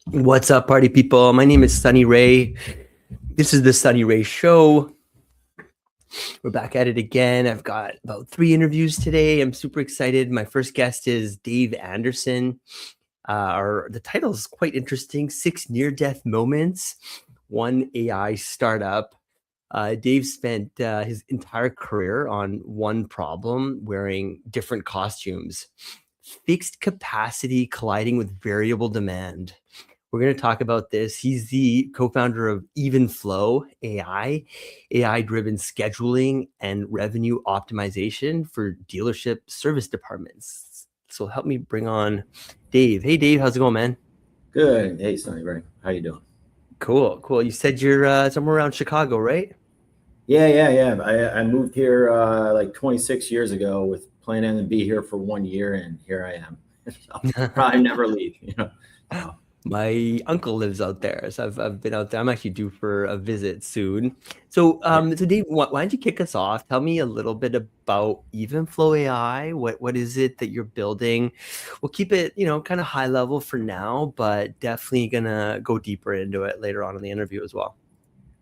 What's up, party people? My name is Sunny Ray. This is the Sunny Ray Show. We're back at it again. I've got about 3 interviews today. I'm super excited. My first guest is Dave Anderson. The title is quite interesting: 6 near-death moments, 1 AI startup. Dave spent his entire career on one problem, wearing different costumes. Fixed capacity colliding with variable demand. We're going to talk about this. He's the co-founder of EvenFlow AI-driven scheduling and revenue optimization for dealership service departments. So help me bring on Dave. Hey, Dave, how's it going, man? Good. Hey, Sonny Ray. How you doing? Cool. You said you're somewhere around Chicago, right? Yeah. I moved here like 26 years ago with planning to be here for 1 year, and here I am. So, probably never leave. So, My uncle lives out there, so I've been out there. I'm actually due for a visit soon. So, yeah. so Dave, why don't you kick us off? Tell me a little bit about EvenFlow AI. What is it that you're building? We'll keep it, kind of high level for now, but definitely gonna go deeper into it later on in the interview as well.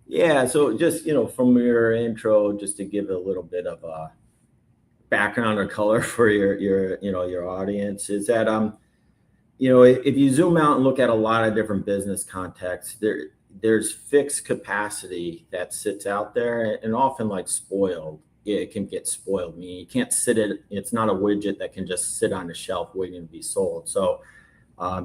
Yeah. So just from your intro, just to give a little bit of a background or color for your audience, is that if you zoom out and look at a lot of different business contexts, there's fixed capacity that sits out there and often like spoiled. It can get spoiled. Meaning you can't it's not a widget that can just sit on the shelf waiting to be sold. So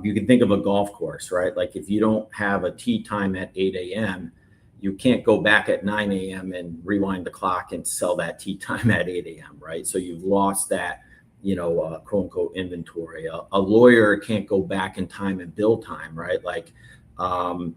you can think of a golf course, right? Like if you don't have a tee time at 8 a.m., you can't go back at 9 a.m. and rewind the clock and sell that tee time at 8 a.m., right? So you've lost that quote unquote inventory. A lawyer can't go back in time and bill time, right? Like, an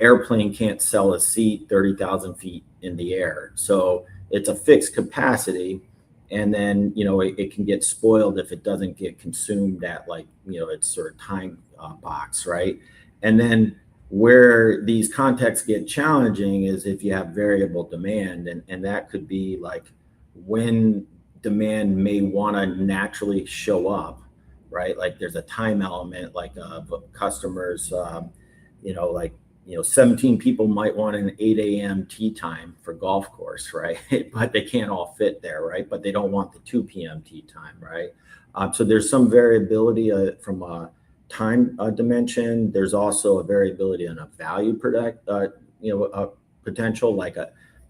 airplane can't sell a seat 30,000 feet in the air. So it's a fixed capacity. And then, it can get spoiled if it doesn't get consumed at its sort of time box, right? And then where these contexts get challenging is if you have variable demand, and that could be like when demand may want to naturally show up, right? Like there's a time element, like customers, 17 people might want an 8 a.m. tee time for golf course, right? But they can't all fit there, right? But they don't want the 2 p.m. tee time, right? So there's some variability from a time dimension. There's also a variability on a value potential, like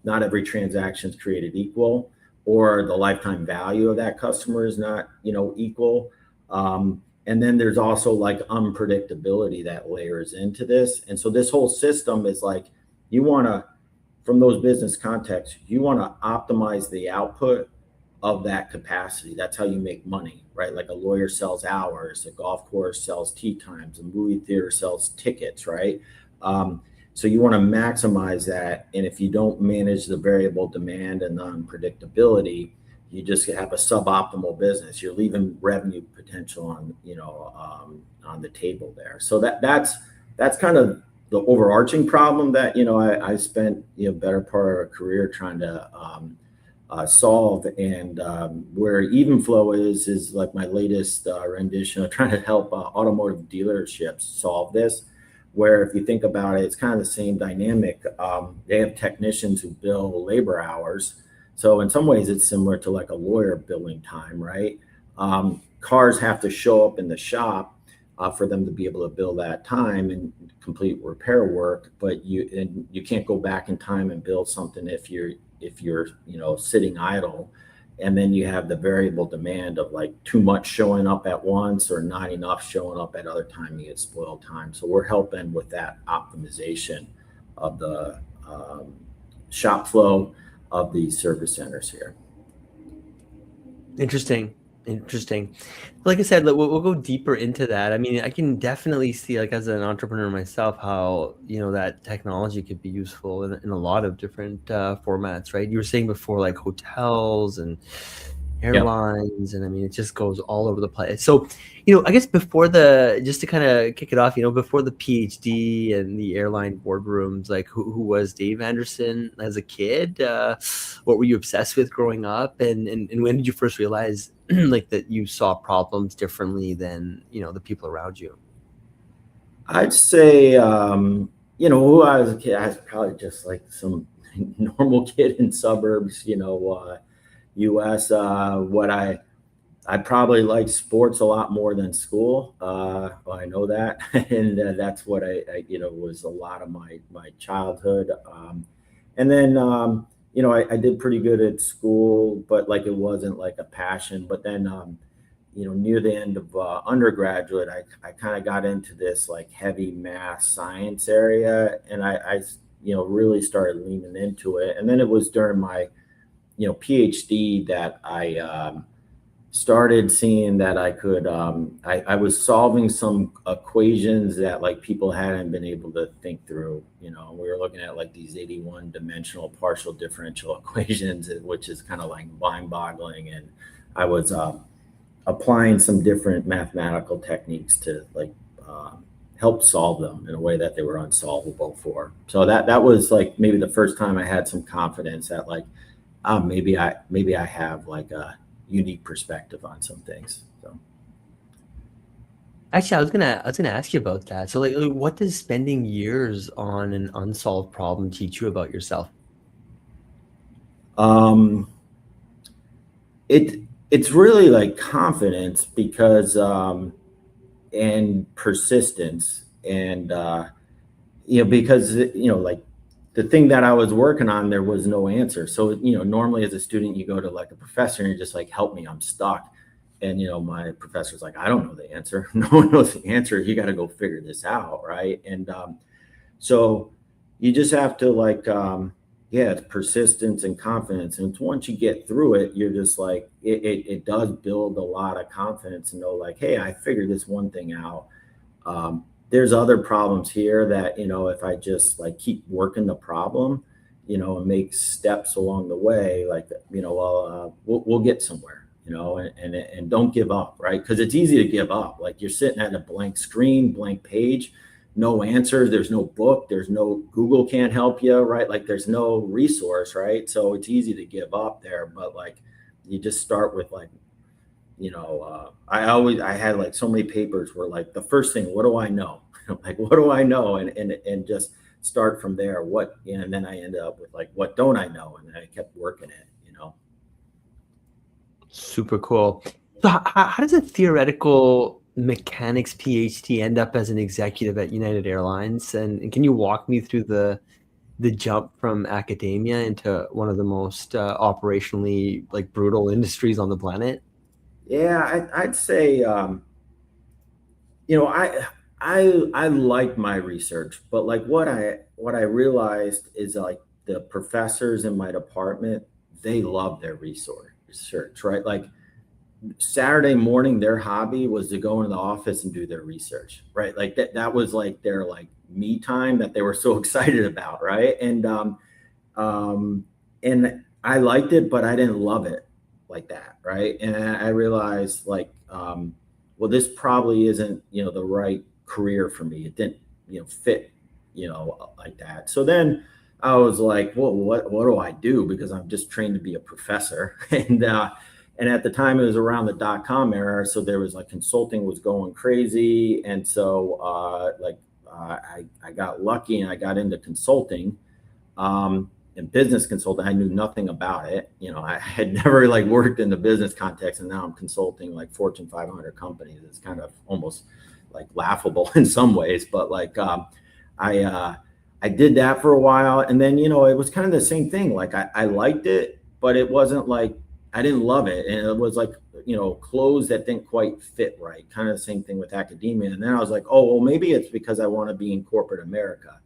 not every transaction is created equal, or the lifetime value of that customer is not, equal. And then there's also like unpredictability that layers into this. And so this whole system is like, from those business contexts, you want to optimize the output of that capacity. That's how you make money, right? Like a lawyer sells hours, a golf course sells tee times, a movie theater sells tickets, right? So you want to maximize that. And if you don't manage the variable demand and the unpredictability, you just have a suboptimal business. You're leaving revenue potential on the table there. So that's kind of the overarching problem that I spent better part of a career trying to solve. And where EvenFlow is like my latest rendition of trying to help automotive dealerships solve this. Where if you think about it, it's kind of the same dynamic. They have technicians who bill labor hours. So in some ways, it's similar to like a lawyer billing time, right? Cars have to show up in the shop for them to be able to bill that time and complete repair work. But you can't go back in time and build something if you're sitting idle. And then you have the variable demand of like too much showing up at once or not enough showing up at other time. You get spoiled time. So we're helping with that optimization of the shop flow of these service centers here. Interesting. Like I said, we'll go deeper into that. I mean, I can definitely see, like as an entrepreneur myself, how that technology could be useful in a lot of different formats, right? You were saying before, like hotels and Yep. airlines, and I mean, it just goes all over the place. So, I guess just to kind of kick it off, before the PhD and the airline boardrooms, like who was Dave Anderson as a kid? What were you obsessed with growing up, and when did you first realize like that you saw problems differently than the people around you? I'd say, who I was a kid, I was probably just like some normal kid in suburbs, US. I probably liked sports a lot more than school. Well, I know that, and that's what was a lot of my childhood. And then I did pretty good at school, but like it wasn't like a passion. But then near the end of undergraduate, I kind of got into this like heavy math science area, and I really started leaning into it. And then it was during my PhD that I started seeing that I could I was solving some equations that like people hadn't been able to think through. We were looking at like these 81 dimensional partial differential equations, which is kind of like mind boggling. And I was applying some different mathematical techniques to like help solve them in a way that they were unsolvable for. So that was like maybe the first time I had some confidence that like maybe I have like a unique perspective on some things. So Actually, I was gonna ask you about that. So, like, what does spending years on an unsolved problem teach you about yourself? um, it it's really like confidence because and persistence and because like the thing that I was working on, there was no answer. So normally as a student you go to like a professor and you're just like, help me, I'm stuck. And my professor's like, I don't know the answer. No one knows the answer. You got to go figure this out, right? And so you just have to like yeah, it's persistence and confidence. And once you get through it, you're just like it does build a lot of confidence and know like, hey, I figured this one thing out. There's other problems here that if I just like keep working the problem, and make steps along the way, like we'll get somewhere, and don't give up, right? Because it's easy to give up. Like you're sitting at a blank screen, blank page, no answers. There's no book. There's no Google can't help you, right? Like there's no resource, right? So it's easy to give up there. But like you just start with like I had like so many papers where like the first thing, what do I know? Like what do I know? And just start from there. And then I ended up with like what don't I know? And then I kept working it. Super cool. So, how does a theoretical mechanics PhD end up as an executive at United Airlines? And can you walk me through the jump from academia into one of the most operationally like brutal industries on the planet? Yeah, I'd say you know, I like my research, but like what I realized is like the professors in my department, they love their research, right? Like Saturday morning, their hobby was to go into the office and do their research, right? Like that was like their like me time that they were so excited about, right? Um and I liked it, but I didn't love it like that, right? And I realized like well, this probably isn't, the right career for me. It didn't, fit, like that. So then I was like, well, what do I do? Because I'm just trained to be a professor. And at the time it was around the dot-com era. So there was like consulting was going crazy. And so I got lucky and I got into consulting. In business consulting, I knew nothing about it. I had never like worked in the business context, and now I'm consulting like Fortune 500 companies. It's kind of almost like laughable in some ways, but like I I did that for a while, and then it was kind of the same thing. Like I liked it, but it wasn't like I didn't love it, and it was like clothes that didn't quite fit right. Kind of the same thing with academia, and then I was like, oh well, maybe it's because I want to be in corporate America.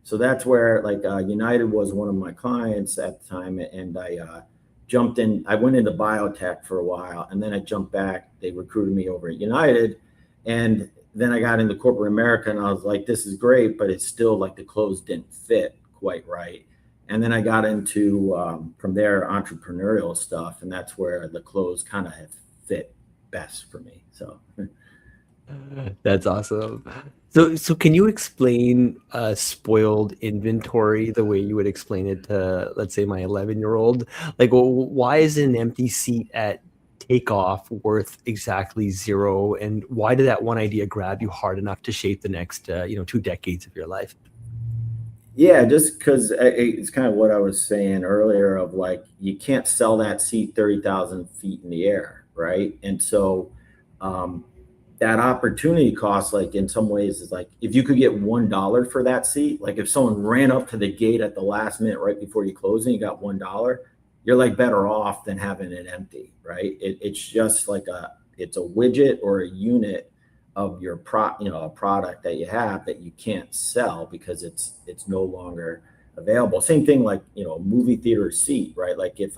So that's where like United was one of my clients at the time, and I jumped in. I went into biotech for a while, and then I jumped back. They recruited me over at United, and then I got into corporate America, and I was like, this is great, but it's still like the clothes didn't fit quite right. And then I got into from there entrepreneurial stuff, and that's where the clothes kind of have fit best for me. So That's awesome. So can you explain spoiled inventory the way you would explain it to, let's say, my 11-year-old? Like, why is an empty seat at takeoff worth exactly zero? And why did that one idea grab you hard enough to shape the next, 2 decades of your life? Yeah, just because it's kind of what I was saying earlier of like, you can't sell that seat 30,000 feet in the air, right? And so um, that opportunity cost, like in some ways, is like if you could get $1 for that seat, like if someone ran up to the gate at the last minute right before you close and you got $1, you're like better off than having it empty, right? It's just like it's a widget or a unit of your a product that you have that you can't sell because it's no longer available. Same thing like, a movie theater seat, right? Like if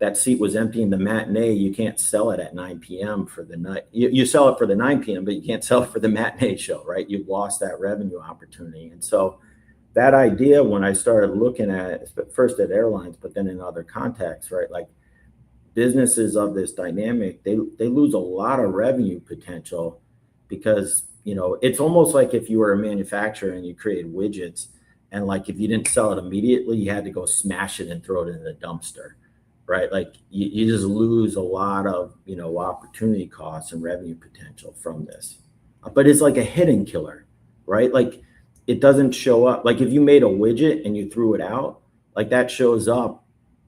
that seat was empty in the matinee, you can't sell it at 9 p.m. for the night. You sell it for the 9 p.m., but you can't sell it for the matinee show, right? You've lost that revenue opportunity. And so that idea, when I started looking at it, first at airlines, but then in other contexts, right? Like businesses of this dynamic, they lose a lot of revenue potential because, it's almost like if you were a manufacturer and you created widgets and like if you didn't sell it immediately, you had to go smash it and throw it in the dumpster, right? Like you just lose a lot of, opportunity costs and revenue potential from this. But it's like a hidden killer, right? Like it doesn't show up. Like if you made a widget and you threw it out, like that shows up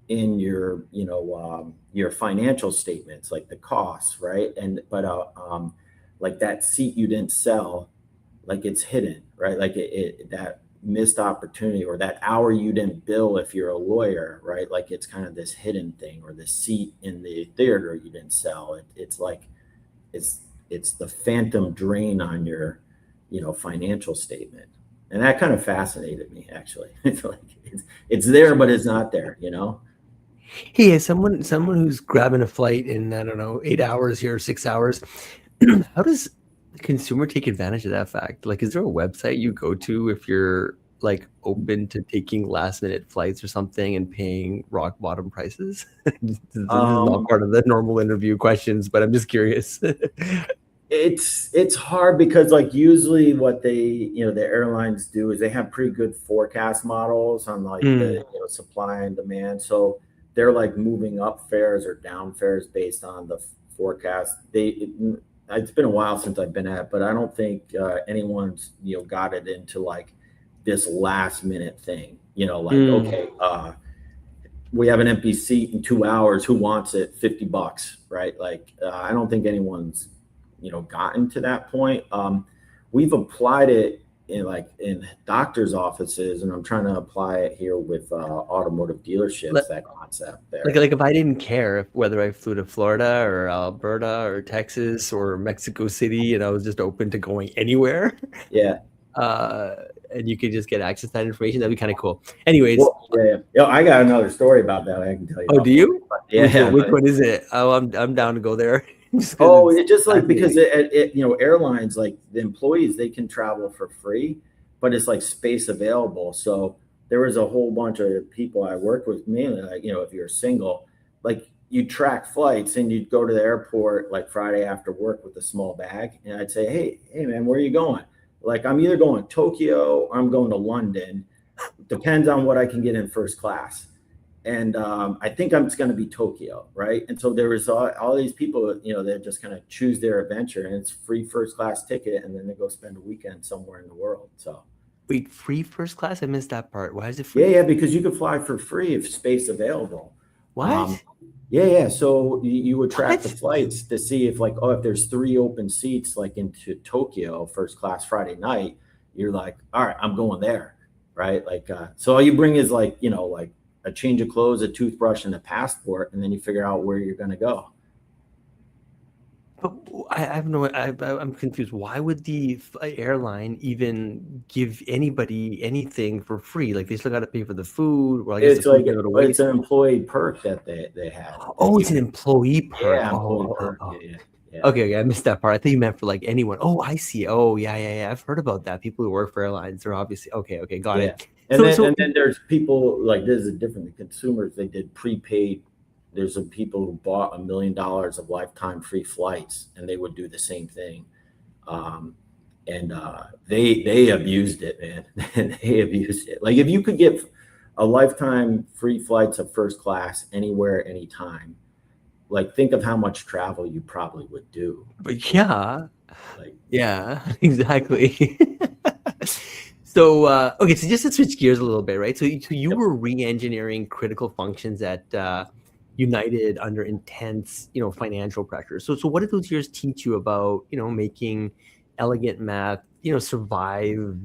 in your, your financial statements, like the costs, right? But like that seat you didn't sell, like it's hidden, right? Like that missed opportunity or that hour you didn't bill if you're a lawyer, right? Like it's kind of this hidden thing, or the seat in the theater you didn't sell. It's like it's the phantom drain on your, financial statement. And that kind of fascinated me, actually. It's like it's there, but it's not there, Hey, as someone who's grabbing a flight in, I don't know, 8 hours here, 6 hours, how does the consumer take advantage of that fact? Like, is there a website you go to if you're like open to taking last minute flights or something and paying rock bottom prices? This is not Um, part of the normal interview questions, but I'm just curious. it's hard because like usually what the airlines do is they have pretty good forecast models on like Mm. the supply and demand. So they're like moving up fares or down fares based on the forecast. It's been a while since I've been at, but I don't think anyone's got it into like this last minute thing. Like Mm. okay, we have an empty seat in 2 hours. Who wants it? $50, right? Like I don't think anyone's gotten to that point. We've applied it in doctors' offices, and I'm trying to apply it here with automotive dealerships. That concept there. Like if I didn't care whether I flew to Florida or Alberta or Texas or Mexico City, and I was just open to going anywhere, Yeah. and you could just get access to that information, that'd be kind of cool. Anyways, Well, yeah. I got another story about that. I can tell you. oh, do you? Yeah. Which one is it? Oh, I'm down to go there. It's just like because airlines, like the employees, they can travel for free, but it's like space available. So there was a whole bunch of people I worked with, mainly like, if you're single, like you track flights and you'd go to the airport like Friday after work with a small bag. And I'd say, hey man, where are you going? Like I'm either going to Tokyo or I'm going to London. Depends on what I can get in first class. And I think I'm just going to be Tokyo, right? And so there was all these people, that just kind of choose their adventure, and it's free first class ticket, and then they go spend a weekend somewhere in the world. So wait, free first class? I missed that part. Why is it free? yeah, because you could fly for free if space available. What? Yeah. So you would track the What? flights to see if if there's 3 open seats like into Tokyo first class Friday night, you're like, all right, I'm going there, right? Like so all you bring is like like a change of clothes, a toothbrush, and a passport, and then you figure out where you're going to go. But I have no. I'm confused. Why would the airline even give anybody anything for free? Like they still got to pay for the food. Well, I guess It's the food's like gonna go to waste. it's an employee perk that they have. Oh, it's an employee perk. Yeah, employee Oh. perk. Yeah. Okay, I missed that part. I think you meant for like anyone. Oh, I see. Oh, yeah. I've heard about that. People who work for airlines, they're obviously okay, got Yeah. it. And So then there's people like this is different. The consumers, they did prepaid. There's some people who bought $1 million of lifetime free flights, and they would do the same thing. And they abused it, man. They abused it. Like if you could get a lifetime free flights of first class anywhere, anytime, like think of how much travel you probably would do. But yeah, Like, yeah, exactly. So, okay, so just to switch gears a little bit, right? So you yep. were re-engineering critical functions at United under intense, financial pressure. So what did those years teach you about, making elegant math, survive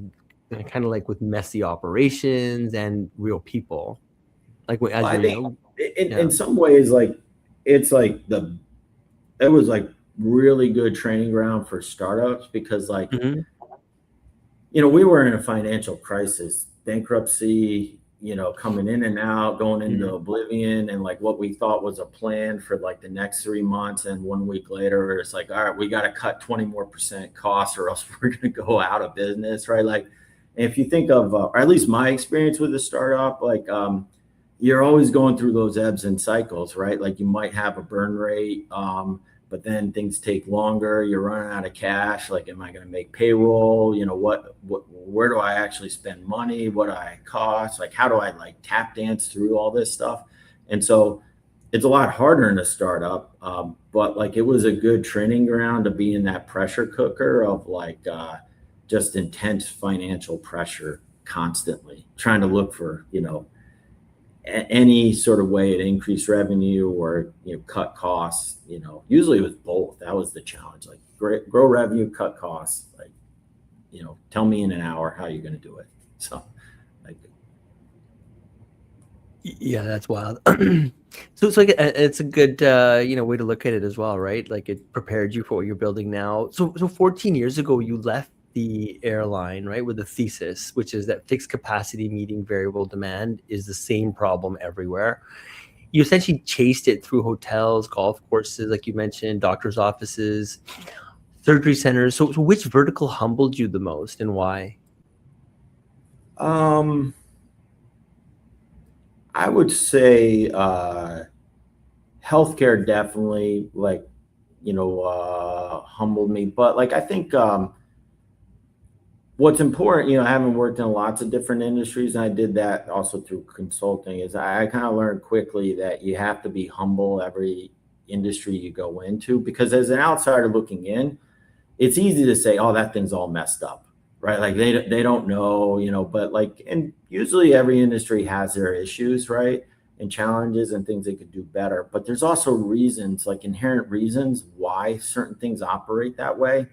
kind of like with messy operations and real people, like Well, as I you're, think yeah. in some ways, like it's like it was like really good training ground for startups because like, Mhm. we were in a financial crisis, bankruptcy, coming in and out, going into Mhm. oblivion, and like what we thought was a plan for like the next 3 months. And 1 week later, it's like, all right, we got to cut 20 more percent costs or else we're going to go out of business, right? Like, if you think of, or at least my experience with a startup, like, you're always going through those ebbs and cycles, right? Like you might have a burn rate, but then things take longer. You're running out of cash. Like, am I going to make payroll? Where do I actually spend money? What do I cost? Like, how do I like tap dance through all this stuff? And so it's a lot harder in a startup, but like it was a good training ground to be in that pressure cooker of like just intense financial pressure constantly, trying to look for any sort of way to increase revenue or cut costs. Usually it was both. That was the challenge. Like grow revenue, cut costs. Like tell me in an hour how you're going to do it. So like Yeah, that's wild. So like, it's a good way to look at it as well, right? Like it prepared you for what you're building now. So 14 years ago, you left the airline, right, with a thesis, which is that fixed capacity meeting variable demand is the same problem everywhere. You essentially chased it through hotels, golf courses, like you mentioned, doctors' offices, surgery centers. So which vertical humbled you the most and why? um I would say healthcare definitely like humbled me, but like I think what's important, having worked in lots of different industries, and I did that also through consulting, is I kind of learned quickly that you have to be humble every industry you go into, because as an outsider looking in, it's easy to say, oh, that thing's all messed up, right? Like they don't know, but like, and usually every industry has their issues, right? And challenges and things they could do better. But there's also reasons, like inherent reasons why certain things operate that way.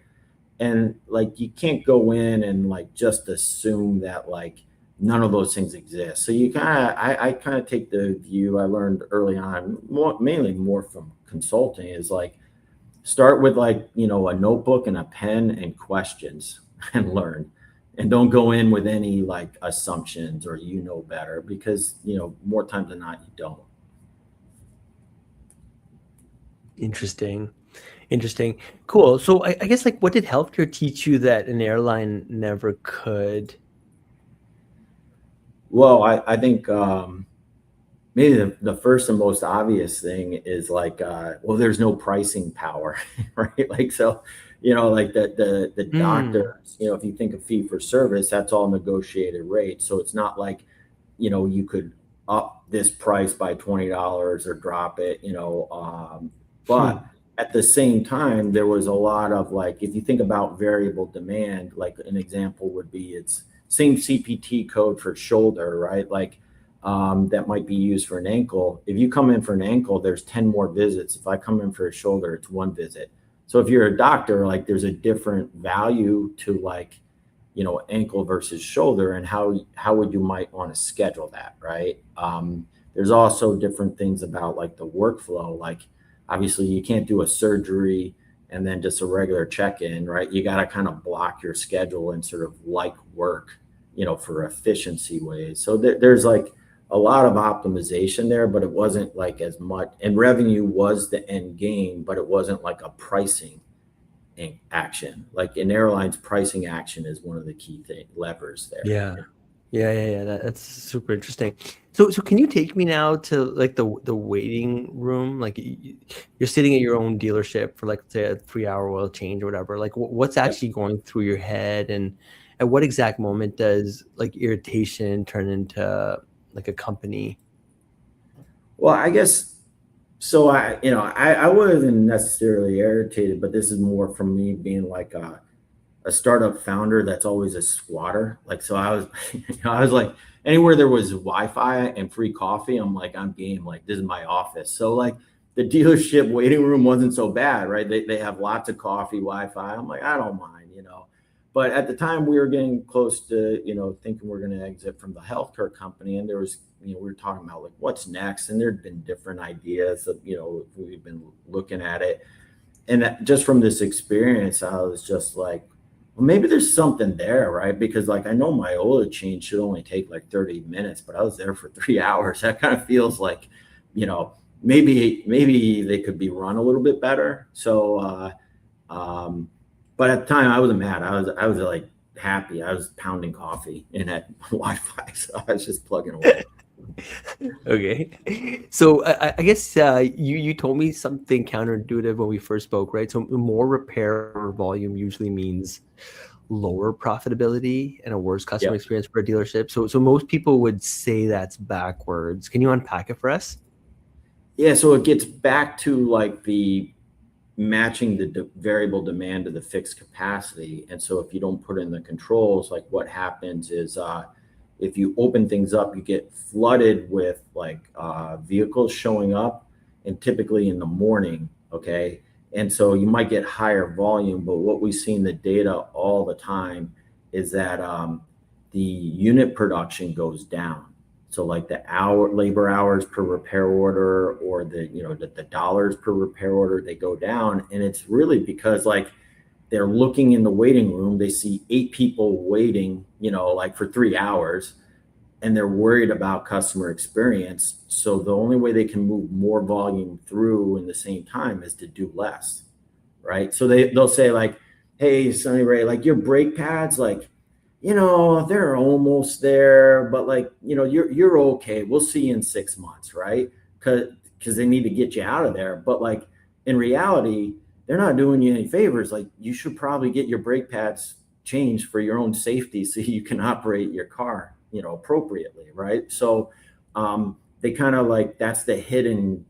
And like you can't go in and like just assume that like none of those things exist. So you kind of I kind of take the view I learned early on, mainly more from consulting, is like start with like a notebook and a pen and questions and learn, and don't go in with any like assumptions or better, because more times than not you don't. Interesting. Interesting. Cool. So I guess like what did healthcare teach you that an airline never could? Well, I think maybe the first and most obvious thing is like well, there's no pricing power, right? Like, so like the Hmm. doctors, if you think of fee for service, that's all negotiated rate. So it's not like you could up this price by $20 or drop it, Hmm. but at the same time there was a lot of like, if you think about variable demand, like an example would be it's same CPT code for shoulder, right? Like that might be used for an ankle. If you come in for an ankle, there's 10 more visits. If I come in for a shoulder, it's one visit. So if you're a doctor, like there's a different value to like ankle versus shoulder, and how would you might want to schedule that, right? There's also different things about like the workflow. Like obviously you can't do a surgery and then just a regular check-in, right? You got to kind of block your schedule and sort of like work, for efficiency ways. So there's like a lot of optimization there, but it wasn't like as much, and revenue was the end game, but it wasn't like a pricing action. Like in airlines, pricing action is one of the key levers there. Yeah. Yeah. That's super interesting. So can you take me now to like the waiting room? Like you're sitting at your own dealership for like say a 3 hour oil change or whatever. Like what's Yep. actually going through your head, and at what exact moment does like irritation turn into like a company? Well, I guess So I wasn't necessarily irritated, but this is more from me being like a startup founder that's always a squatter. Like, so I was, I was like, anywhere there was Wi-Fi and free coffee, I'm like, I'm game. Like, this is my office. So like, the dealership waiting room wasn't so bad, right? They have lots of coffee, Wi-Fi. I'm like, I don't mind. But at the time, we were getting close to, thinking we're going to exit from the healthcare company, and there was, we were talking about like what's next, and there'd been different ideas of, we've been looking at it, and just from this experience, I was just like, well, maybe there's something there, right? Because like I know my oil change should only take like 30 minutes, but I was there for 3 hours. That kind of feels like, you know, maybe they could be run a little bit better. So, um, but at the time I wasn't mad. I was like happy. I was pounding coffee in at Wi-Fi, so I was just plugging away. Okay. So I guess you told me something counterintuitive when we first spoke, right? So more repair volume usually means lower profitability and a worse customer Yeah. experience for a dealership. So most people would say that's backwards. Can you unpack it for us? Yeah. So it gets back to like the matching the variable demand to the fixed capacity. And so if you don't put in the controls, like what happens is if you open things up, you get flooded with like vehicles showing up, and typically in the morning. Okay. And so you might get higher volume, but what we see in the data all the time is that the unit production goes down. So like the labor hours per repair order, or the dollars per repair order, they go down. And it's really because like they're looking in the waiting room, they see 8 people waiting, like for 3 hours, and they're worried about customer experience. So the only way they can move more volume through in the same time is to do less, right? So they'll say like, hey, Sonny Ray, like your brake pads, like, they're almost there, but like, you're okay. We'll see you in 6 months, right? Because they need to get you out of there. But like in reality, they're not doing you any favors. Like, you should probably get your brake pads changed for your own safety so you can operate your car, appropriately, right? So they kind of like, that's the hidden,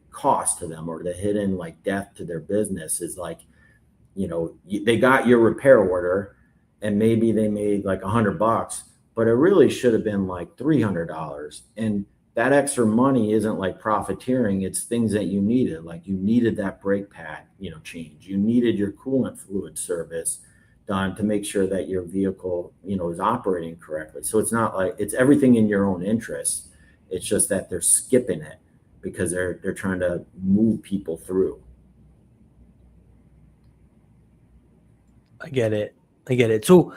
cost to them, or the hidden like death to their business is like, they got your repair order and maybe they made like $100, but it really should have been like $300. And that extra money isn't like profiteering. It's things that you needed. Like you needed that brake pad, change. You needed your coolant fluid service done to make sure that your vehicle, is operating correctly. So it's not like it's everything in your own interest. It's just that they're skipping it because they're trying to move people through. I get it. I get it. So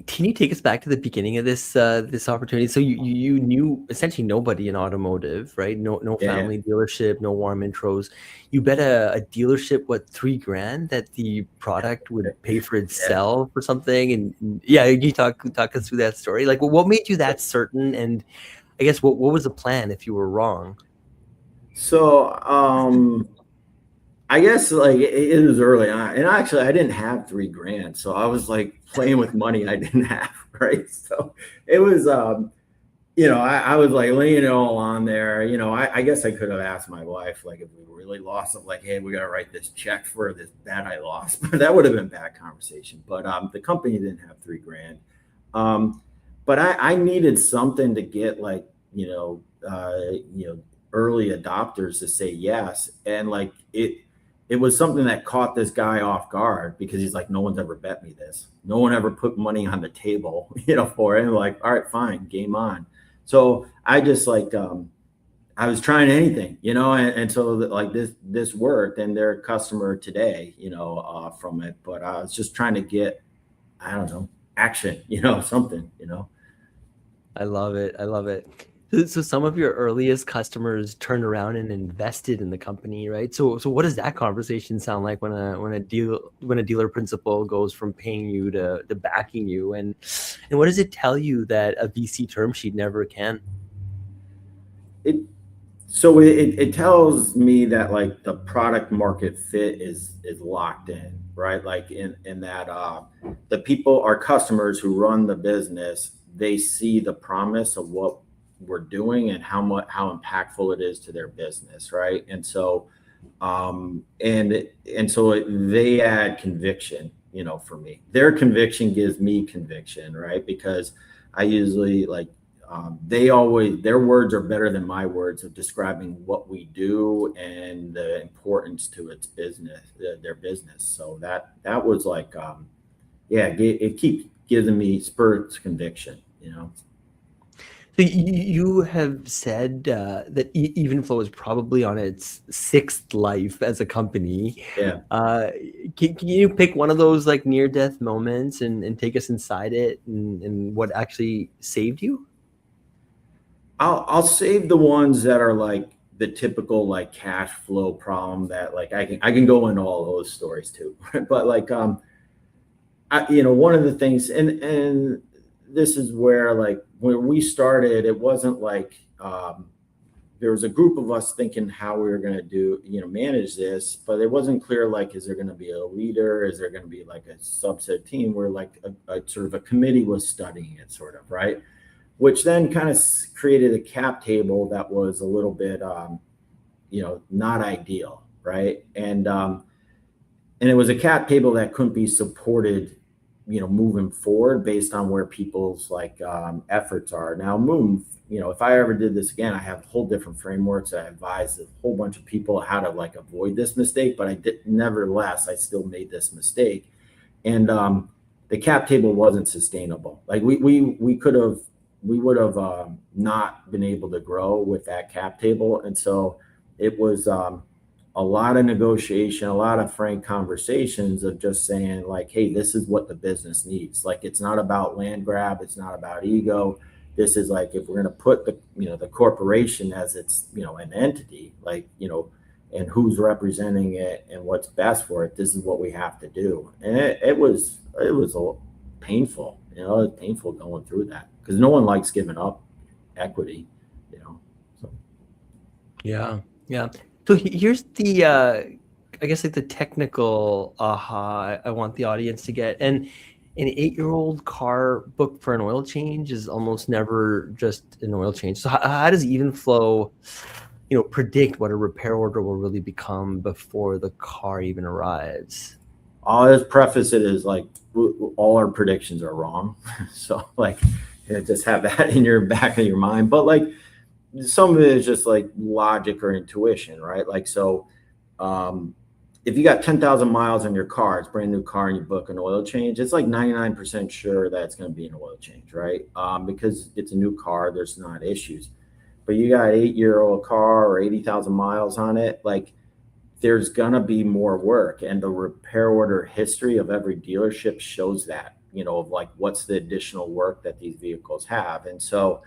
can you take us back to the beginning of this opportunity? So you knew essentially nobody in automotive, right? No Yeah. family dealership, no warm intros. You bet a dealership what, $3,000 that the product would pay for Yeah. itself or something. And yeah, you talk us through that story. Like, what made you that certain? And I guess what was the plan if you were wrong? So I guess like it was early on, and actually I didn't have $3,000, so I was like playing with money I didn't have, right? So it was, I was like laying it all on there. I guess I could have asked my wife, like, if we really lost it, like, hey, we got to write this check for this bet I lost, but that would have been bad conversation. But the company didn't have $3,000, but I needed something to get like, early adopters to say yes, and like it was something that caught this guy off guard because he's like, no one's ever bet me this. No one ever put money on the table, for it. And like, all right, fine, game on. So I just like, I was trying anything, and so that, like this worked, and they're a customer today, from it. But I was just trying to get, I don't know, action, something. I love it. I love it. So some of your earliest customers turned around and invested in the company, right? So what does that conversation sound like when a dealer principal goes from paying you to backing you, and what does it tell you that a VC term sheet never can? It So it tells me that like the product market fit is locked in, right? Like in that the people, our customers who run the business, they see the promise of what we're doing and how impactful it is to their business, right? And so they add conviction, for me. Their conviction gives me conviction, right? Because I usually their words are better than my words of describing what we do and the importance to its business, their business. So that was like, it keeps giving me spurts conviction. So you have said that EvenFlow is probably on its sixth life as a company. Yeah. Can you pick one of those like near-death moments and take us inside it and what actually saved you? I'll save the ones that are like the typical like cash flow problem that like I can go into all those stories too. But like one of the things, and this is where like when we started, it wasn't like there was a group of us thinking how we were going to do, manage this, but it wasn't clear, like, is there going to be a leader? Is there going to be like a subset team where like a sort of a committee was studying it, sort of, right? Which then kind of created a cap table that was a little bit, not ideal, right? And it was a cap table that couldn't be supported, moving forward based on where people's like efforts are. Now, if I ever did this again, I have whole different frameworks. I advised a whole bunch of people how to like avoid this mistake, but nevertheless, I still made this mistake. And the cap table wasn't sustainable. Like we would have not been able to grow with that cap table. And so it was a lot of negotiation, a lot of frank conversations of just saying like, hey, this is what the business needs. Like, it's not about land grab. It's not about ego. This is like, if we're going to put the corporation as its, an entity, like, and who's representing it and what's best for it, this is what we have to do. And it was painful, it was painful going through that because no one likes giving up equity, so. Yeah. So here's the, I guess like the technical aha I want the audience to get. And an 8-year-old car booked for an oil change is almost never just an oil change. So how does EvenFlow, predict what a repair order will really become before the car even arrives? I'll just preface it as like all our predictions are wrong. So like, just have that in your back of your mind. But like, some of it is just like logic or intuition, right? Like, so if you got 10,000 miles on your car, it's a brand new car, and you book an oil change, it's like 99% sure that it's going to be an oil change, right? Because it's a new car, there's not issues. But you got an 8-year-old car or 80,000 miles on it, like there's going to be more work. And the repair order history of every dealership shows that, of like what's the additional work that these vehicles have. And so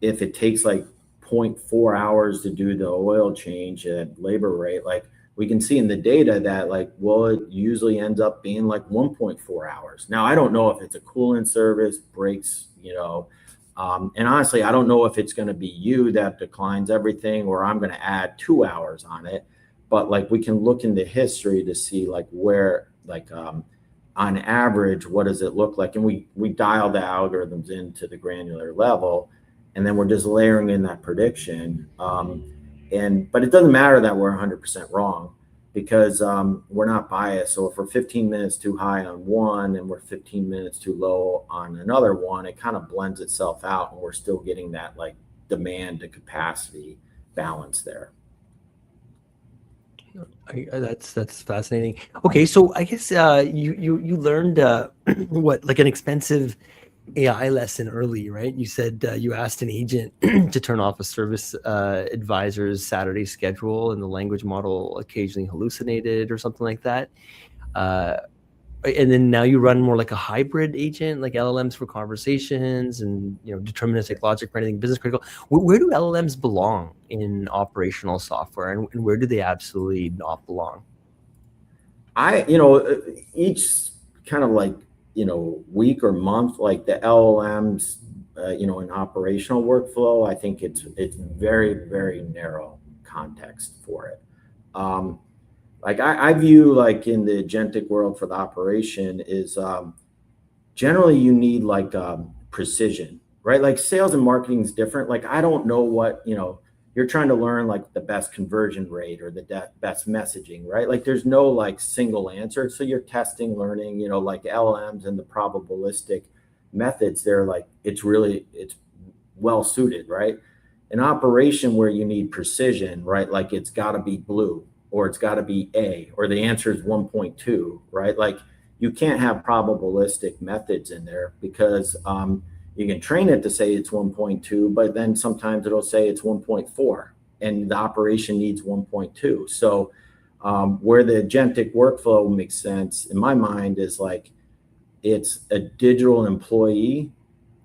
if it takes like 0.4 hours to do the oil change at labor rate, like we can see in the data that like, well, it usually ends up being like 1.4 hours. Now, I don't know if it's a coolant service, brakes, and honestly, I don't know if it's going to be you that declines everything or I'm going to add 2 hours on it. But like, we can look into history to see like where, like on average, what does it look like? And we dial the algorithms into the granular level, and then we're just layering in that prediction. But it doesn't matter that we're 100% wrong because we're not biased. So if we're 15 minutes too high on one and we're 15 minutes too low on another one, it kind of blends itself out and we're still getting that like demand to capacity balance there. That's fascinating. Okay, so I guess you learned what, like an expensive AI lesson early, right? You said you asked an agent to turn off a service advisor's Saturday schedule, and the language model occasionally hallucinated or something like that. And then now you run more like a hybrid agent, like LLMs for conversations and deterministic logic for anything business critical. Where do LLMs belong in operational software, and where do they absolutely not belong? Each kind of like week or month, like the LLMs, in operational workflow, I think it's very, very narrow context for it. Like I view like in the agentic world for the operation is generally you need like precision, right? Like sales and marketing is different. Like I don't know what, you're trying to learn like the best conversion rate or the best messaging, right? Like there's no like single answer. So you're testing, learning, like LLMs and the probabilistic methods, they're like, it's well suited, right? An operation where you need precision, right? Like it's got to be blue or it's got to be A or the answer is 1.2, right? Like you can't have probabilistic methods in there because you can train it to say it's 1.2, but then sometimes it'll say it's 1.4 and the operation needs 1.2. So where the agentic workflow makes sense in my mind is like it's a digital employee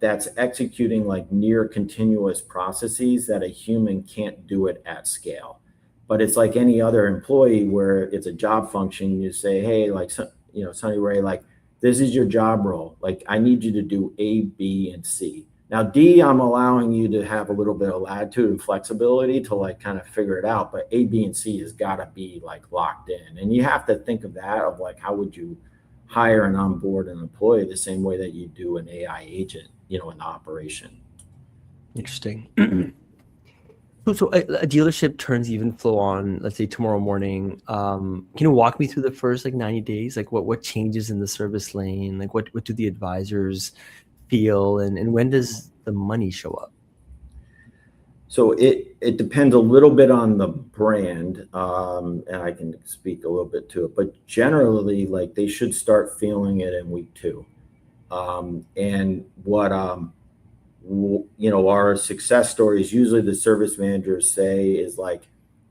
that's executing like near continuous processes that a human can't do it at scale. But it's like any other employee where it's a job function. You say, hey, like, Sonny Ray, like, this is your job role. Like, I need you to do A, B, and C. Now, D, I'm allowing you to have a little bit of latitude and flexibility to like kind of figure it out. But A, B, and C has got to be like locked in. And you have to think of that of like, how would you hire and onboard an employee the same way that you do an AI agent, in the operation. Interesting. So a dealership turns EvenFlow on, let's say tomorrow morning. Can you walk me through the first like 90 days? Like what changes in the service lane? Like what do the advisors feel? And when does the money show up? So it depends a little bit on the brand, and I can speak a little bit to it. But generally, like they should start feeling it in week 2. And what our success stories usually the service managers say is like,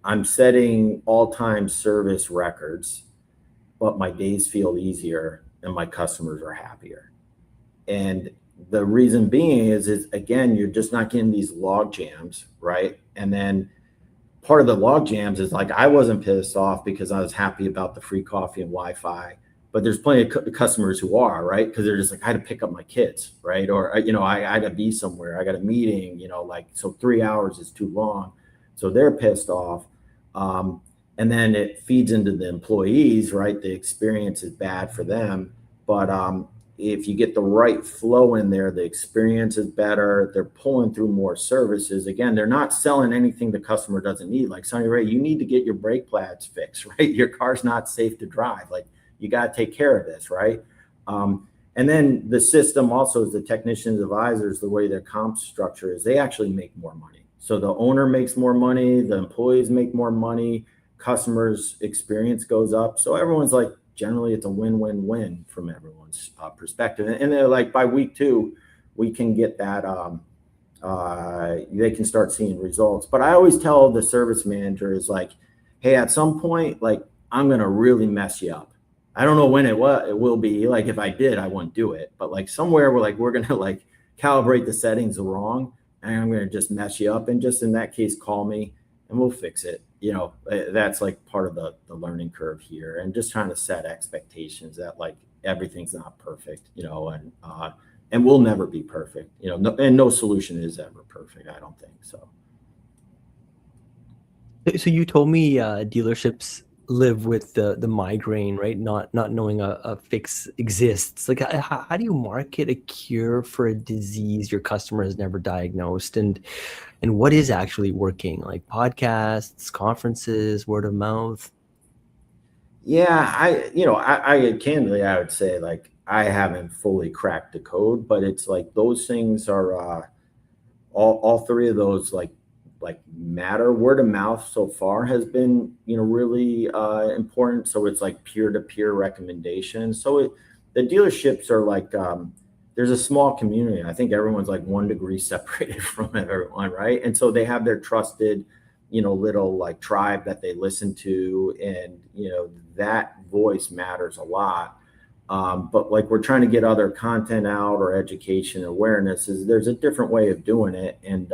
I'm setting all-time service records, but my days feel easier and my customers are happier. And the reason being is again, you're just not getting these log jams, right? And then part of the log jams is like, I wasn't pissed off because I was happy about the free coffee and Wi-Fi, but there's plenty of customers who are, right? Because they're just like, I had to pick up my kids, right? Or, I had to be somewhere, I got a meeting, so 3 hours is too long. So they're pissed off. And then it feeds into the employees, right? The experience is bad for them. But if you get the right flow in there, the experience is better. They're pulling through more services. Again, they're not selling anything the customer doesn't need. Like, Sonny Ray, you need to get your brake pads fixed, right? Your car's not safe to drive. Like, you got to take care of this, right? And then the system also is the technicians, advisors, the way their comp structure is, they actually make more money. So the owner makes more money, the employees make more money, customers' experience goes up. So everyone's like, generally it's a win-win-win from everyone's perspective. And they're like, by week 2, we can get that, they can start seeing results. But I always tell the service manager is like, hey, at some point, like, I'm going to really mess you up. I don't know when it will be. Like, if I did, I wouldn't do it. But like somewhere we're going to like calibrate the settings wrong and I'm going to just mess you up. And just in that case, call me and we'll fix it. That's like part of the learning curve here, and just trying to set expectations that like everything's not perfect, and we'll never be perfect, and no solution is ever perfect. I don't think so. So you told me dealerships live with the migraine, right? Not knowing a fix exists. Like, how do you market a cure for a disease your customer has never diagnosed? And what is actually working? Like podcasts, conferences, word of mouth? Yeah, I candidly, I would say like I haven't fully cracked the code, but it's like those things are all 3 of those like matter. Word of mouth so far has been really important. So it's like peer-to-peer recommendations. So the dealerships are like there's a small community. I think everyone's like 1 degree separated from everyone, right? And so they have their trusted little like tribe that they listen to, and that voice matters a lot. But like we're trying to get other content out or education awareness, there's a different way of doing it, and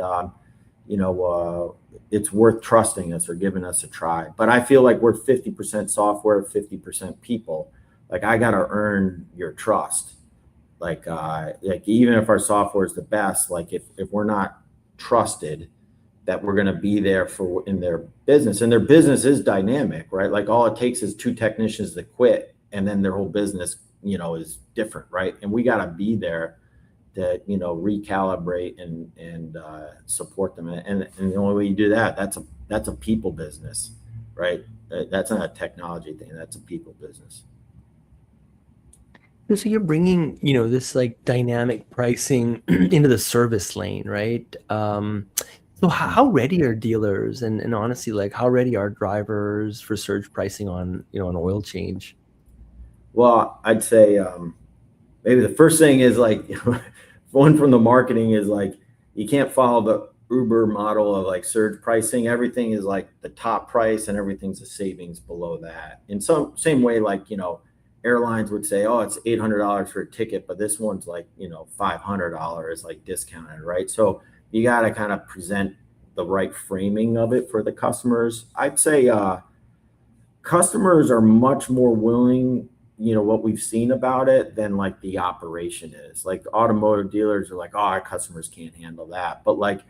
it's worth trusting us or giving us a try. But I feel like we're 50% software, 50% people. Like, I got to earn your trust. Like even if our software is the best, like if we're not trusted that we're going to be there in their business, and their business is dynamic, right? Like, all it takes is 2 technicians to quit and then their whole business, is different, right? And we got to be there to recalibrate and support them. And the only way you do that, that's a people business, right? That's not a technology thing. That's a people business. So you're bringing, this like dynamic pricing into the service lane, right? So how ready are dealers and honestly, like how ready are drivers for surge pricing on, an oil change? Well, I'd say maybe the first thing is like one from the marketing is like you can't follow the Uber model of like surge pricing. Everything is like the top price and everything's a savings below that. In some same way, like airlines would say, oh, it's $800 for a ticket, but this one's like $500 like discounted, right? So you got to kind of present the right framing of it for the customers. I'd say customers are much more willing, what we've seen about it than like the operation is. Like automotive dealers are like, oh, our customers can't handle that. But like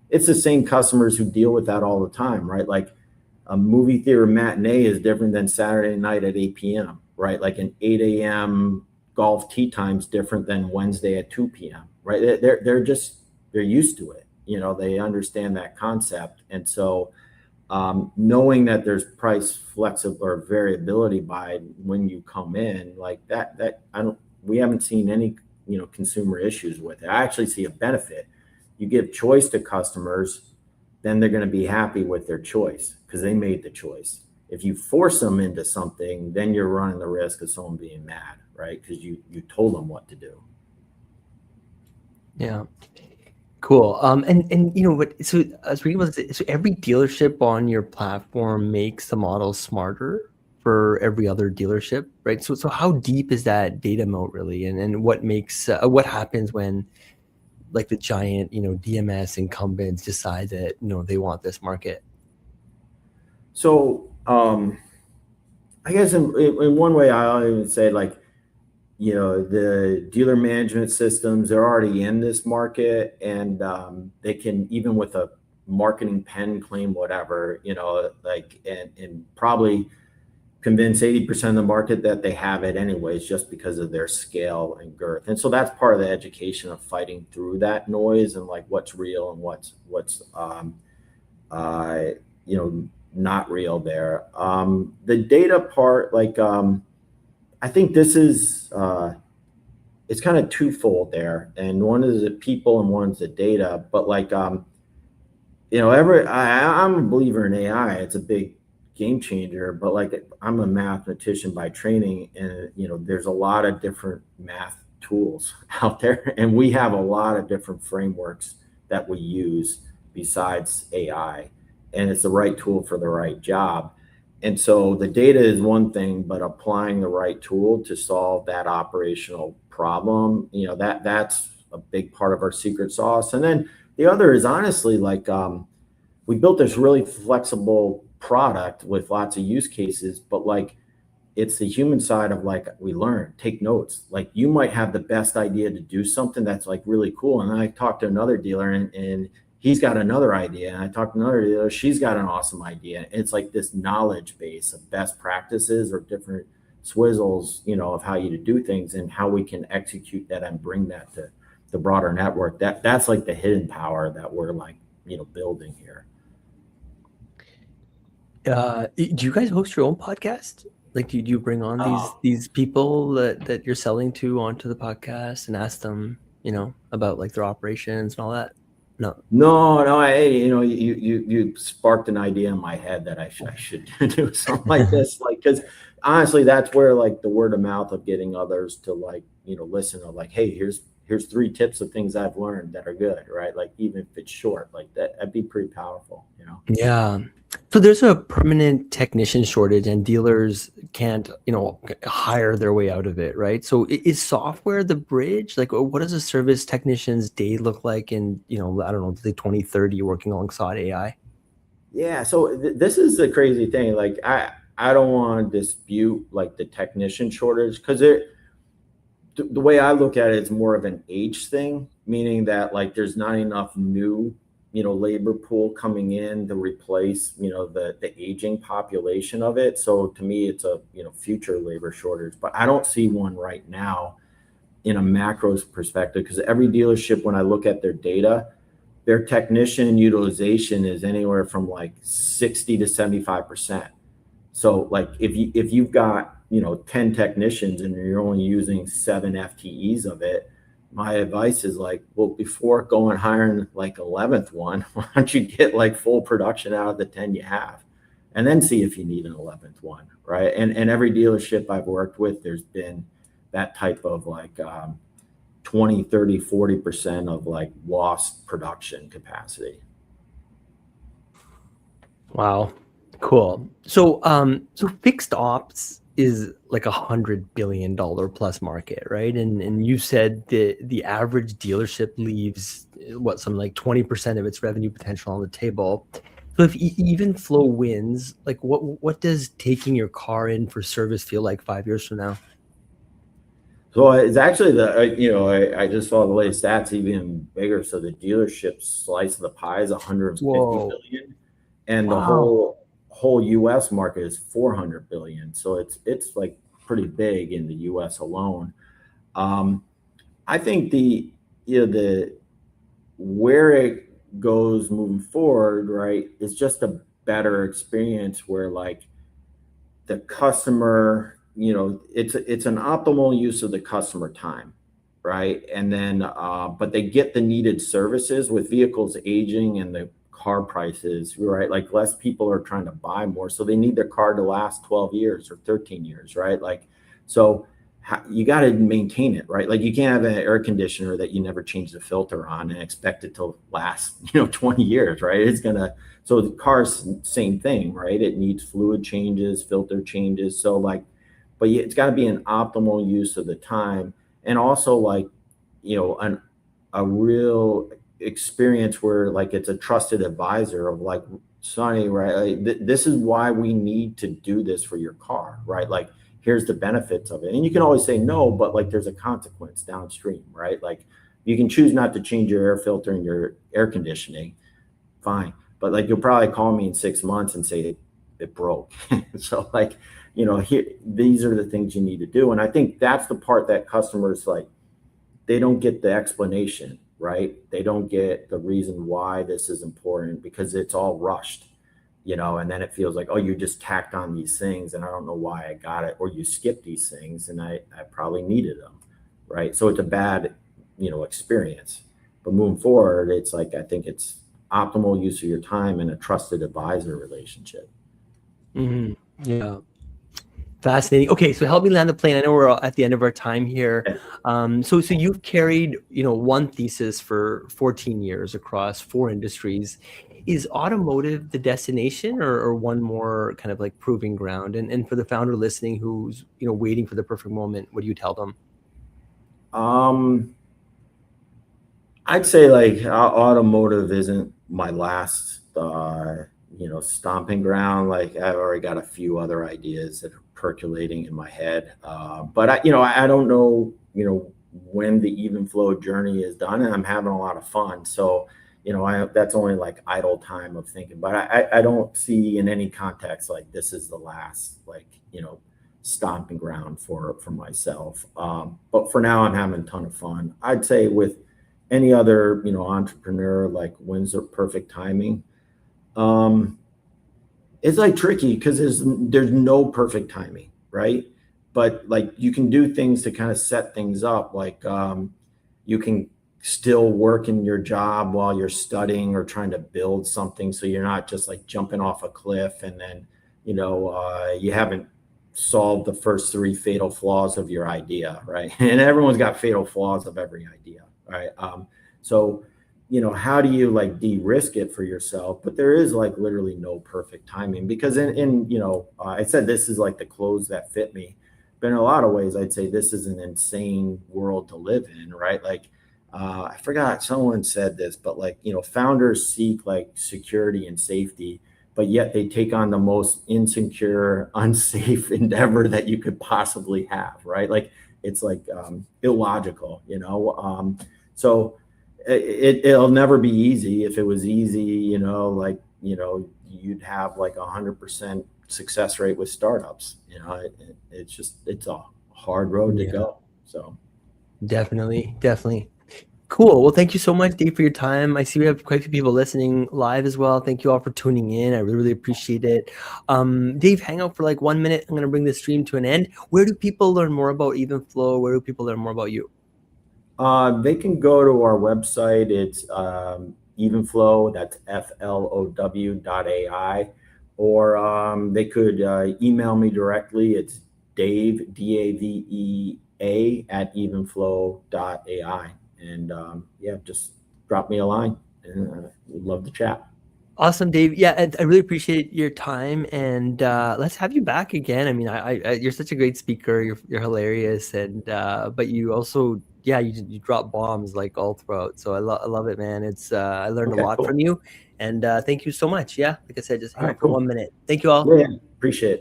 it's the same customers who deal with that all the time, right? Like a movie theater matinee is different than Saturday night at 8 p.m., right? Like an 8 a.m. golf tee time is different than Wednesday at 2 p.m., right? They're used to it. They understand that concept. And so knowing that there's price flexible or variability by when you come in like that we haven't seen any consumer issues with it. I actually see a benefit. You give choice to customers, then they're going to be happy with their choice because they made the choice. If you force them into something, then you're running the risk of someone being mad, right? Because you told them what to do. Yeah. Cool. And what? So as we was, so every dealership on your platform makes the model smarter for every other dealership, right? So how deep is that data moat really, and what makes what happens when like the giant DMS incumbents decide that they want this market? So I guess in one way I even say like the dealer management systems, they're already in this market and they can, even with a marketing pen claim, whatever, like, and probably convince 80% of the market that they have it anyways, just because of their scale and girth. And so that's part of the education of fighting through that noise and like what's real and what's not real there. The data part, like, I think this is it's kind of twofold there, and one is the people and one's the data. But like I'm a believer in AI. It's a big game changer. But like I'm a mathematician by training, and there's a lot of different math tools out there, and we have a lot of different frameworks that we use besides AI, and it's the right tool for the right job. And so the data is one thing, but applying the right tool to solve that operational problem, that's a big part of our secret sauce. And then the other is honestly like we built this really flexible product with lots of use cases, but like it's the human side of like we learn, take notes. Like you might have the best idea to do something that's like really cool. And I talked to another dealer and he's got another idea. And I talked to another dealer, she's got an awesome idea. It's like this knowledge base of best practices or different swizzles, of how you to do things and how we can execute that and bring that to the broader network. That's like the hidden power that we're like, building here. Do you guys host your own podcast? Like, do you bring on these people that you're selling to onto the podcast and ask them, about like their operations and all that? No. You sparked an idea in my head that I should do something like this, like, because honestly, that's where like the word of mouth of getting others to like, listen to like, hey, here's 3 tips of things I've learned that are good, right? Like even if it's short, like that'd be pretty powerful, Yeah. So there's a permanent technician shortage and dealers can't, hire their way out of it, right? So is software the bridge? Like what does a service technician's day look like in, I don't know, the 2030 working alongside AI? Yeah. So this is the crazy thing. Like I don't want to dispute like the technician shortage because the way I look at it, it's more of an age thing, meaning that like there's not enough new labor pool coming in to replace the aging population of it. So to me it's a future labor shortage, but I don't see one right now. in a macros perspective, because every dealership, when I look at their data, their technician utilization is anywhere from like 60 to 75%. So like if you've got 10 technicians and you're only using 7 FTEs of it, my advice is like, well, before going hiring like 11th one, why don't you get like full production out of the 10 you have, and then see if you need an 11th one, right? And every dealership I've worked with, there's been that type of like 20, 30, 40% of like lost production capacity. Wow. Cool. So fixed ops is like $100 billion plus market, right? And you said the average dealership leaves what, something like 20% of its revenue potential on the table. So if EvenFlow wins, like what does taking your car in for service feel like 5 years from now? So it's actually I just saw the latest stats even bigger. So the dealership slice of the pie is 150 Whoa. billion, and the Wow. whole U.S. market is 400 billion. So it's like pretty big in the U.S. alone. Um, I think the where it goes moving forward, right, is just a better experience where like the customer, it's an optimal use of the customer time, right? And then but they get the needed services with vehicles aging and the car prices, right? Like less people are trying to buy more, so they need their car to last 12 years or 13 years, right? Like, so you got to maintain it, right? Like you can't have an air conditioner that you never change the filter on and expect it to last 20 years, right? It's gonna, so the car's same thing, right? It needs fluid changes, filter changes. So like, but it's got to be an optimal use of the time, and also like, an a real experience where like it's a trusted advisor of like, Sonny, right? Like, this is why we need to do this for your car, right? Like, here's the benefits of it. And you can always say no, but like there's a consequence downstream, right? Like you can choose not to change your air filter and your air conditioning, fine. But like you'll probably call me in 6 months and say it broke. So like, here, these are the things you need to do. And I think that's the part that customers like, they don't get the explanation, right? They don't get the reason why this is important because it's all rushed, and then it feels like, oh, you just tacked on these things and I don't know why I got it, or you skipped these things and I probably needed them, right? So it's a bad, experience. But moving forward, it's like, I think it's optimal use of your time and a trusted advisor relationship. Mhm. Yeah. Fascinating. Okay, so help me land the plane. I know we're at the end of our time here. So you've carried, one thesis for 14 years across 4 industries. Is automotive the destination, or one more kind of like proving ground? And for the founder listening who's, waiting for the perfect moment, what do you tell them? Um, I'd say like automotive isn't my last, stomping ground. Like I've already got a few other ideas that are percolating in my head. But I don't know, when the even flow journey is done, and I'm having a lot of fun. So, that's only like idle time of thinking, but I don't see in any context, like this is the last, like, stomping ground for myself. But for now I'm having a ton of fun. I'd say with any other entrepreneur, like when's the perfect timing, um it's like tricky because there's no perfect timing, right? But like you can do things to kind of set things up, like you can still work in your job while you're studying or trying to build something, so you're not just like jumping off a cliff and then you haven't solved the first three fatal flaws of your idea, right? And everyone's got fatal flaws of every idea, right? So how do you like de-risk it for yourself? But there is like literally no perfect timing, because I said this is like the clothes that fit me, but in a lot of ways I'd say this is an insane world to live in, right? Like I forgot, someone said this, but like, founders seek like security and safety, but yet they take on the most insecure, unsafe endeavor that you could possibly have, right? Like it's like illogical, so it'll never be easy. If it was easy, like, you'd have like 100% success rate with startups. It's just, it's a hard road to Yeah. go. So Definitely, definitely. Cool. Well, thank you so much, Dave, for your time. I see we have quite a few people listening live as well. Thank you all for tuning in. I really, really appreciate it. Dave, hang out for like 1 minute. I'm going to bring the stream to an end. Where do people learn more about EvenFlow? Where do people learn more about you? They can go to our website. It's EvenFlow, that's FLOW.ai, or they could email me directly. It's Dave, DAVEA, at EvenFlow.ai. And yeah, just drop me a line, and we'd love to chat. Awesome, Dave. Yeah, I really appreciate your time, and let's have you back again. I mean, you're such a great speaker. You're hilarious, and but you also, yeah, you drop bombs like all throughout. So I love it, man. It's I learned a Okay, lot from cool. you, and thank you so much. Yeah, like I said, just All hang right, out for cool. 1 minute. Thank you all. Yeah, appreciate it.